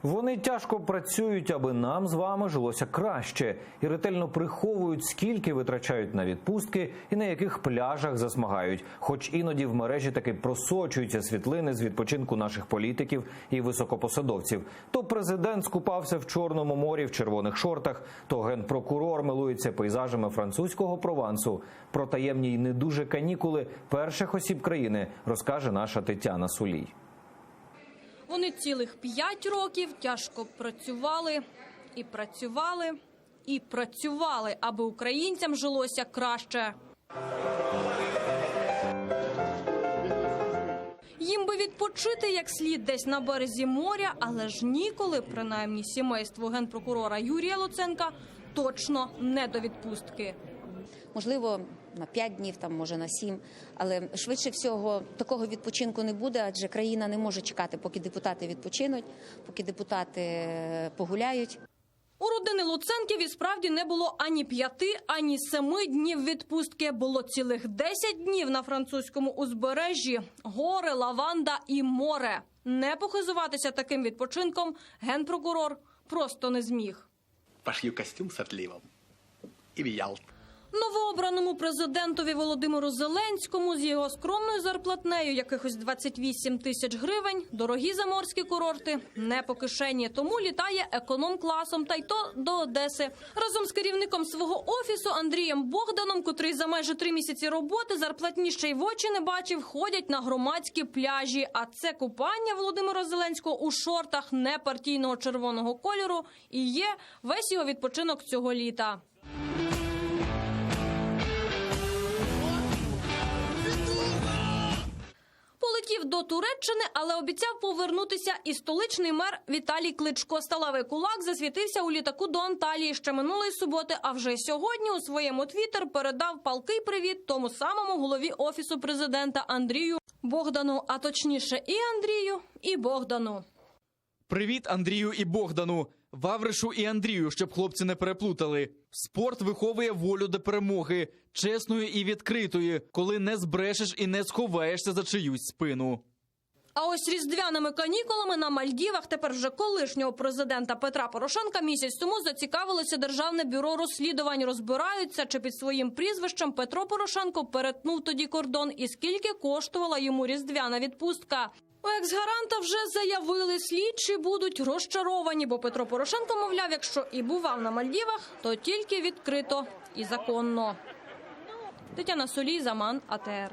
Вони тяжко працюють, аби нам з вами жилося краще, і ретельно приховують, скільки витрачають на відпустки і на яких пляжах засмагають. Хоч іноді в мережі таки просочуються світлини з відпочинку наших політиків і високопосадовців. То президент скупався в Чорному морі в червоних шортах, то генпрокурор милується пейзажами французького Провансу. Про таємні й не дуже канікули перших осіб країни розкаже наша Тетяна Сулій. Вони цілих 5 років тяжко працювали і працювали, і працювали, аби українцям жилося краще. Їм би відпочити як слід десь на березі моря, але ж ніколи, принаймні сімейству генпрокурора Юрія Луценка, точно не до відпустки. Можливо, на 5 днів, там, може на 7, але швидше всього такого відпочинку не буде, адже країна не може чекати, поки депутати відпочинуть, поки депутати погуляють. У родини Луценків і справді не було ані 5, ані 7 днів відпустки. Було цілих 10 днів на французькому узбережжі. Гори, лаванда і море. Не похизуватися таким відпочинком генпрокурор просто не зміг. Пошью костюм з отливом і в Ялту. Новообраному президентові Володимиру Зеленському з його скромною зарплатнею якихось 28 тисяч гривень дорогі заморські курорти не по кишені, тому літає економ-класом, та й то до Одеси. Разом з керівником свого офісу Андрієм Богданом, котрий за майже 3 місяці роботи зарплатні ще й в очі не бачив, ходять на громадські пляжі. А це купання Володимира Зеленського у шортах непартійного червоного кольору і є весь його відпочинок цього літа. Полетів до Туреччини, але обіцяв повернутися і столичний мер Віталій Кличко. Сталевий кулак засвітився у літаку до Анталії ще минулої суботи, а вже сьогодні у своєму твіттер передав палкий привіт тому самому голові Офісу президента Андрію Богдану, а точніше і Андрію, і Богдану. Привіт Андрію і Богдану, Вавришу і Андрію, щоб хлопці не переплутали. Спорт виховує волю до перемоги, чесної і відкритої, коли не збрешеш і не сховаєшся за чиюсь спину. А ось різдвяними канікулами на Мальдівах тепер вже колишнього президента Петра Порошенка місяць тому зацікавилося Державне бюро розслідувань. Розбираються, чи під своїм прізвищем Петро Порошенко перетнув тоді кордон і скільки коштувала йому різдвяна відпустка. У екс-гаранта вже заявили, слідчі будуть розчаровані, бо Петро Порошенко, мовляв, якщо і бував на Мальдівах, то тільки відкрито і законно. Тетяна Сулій, Заман, АТР.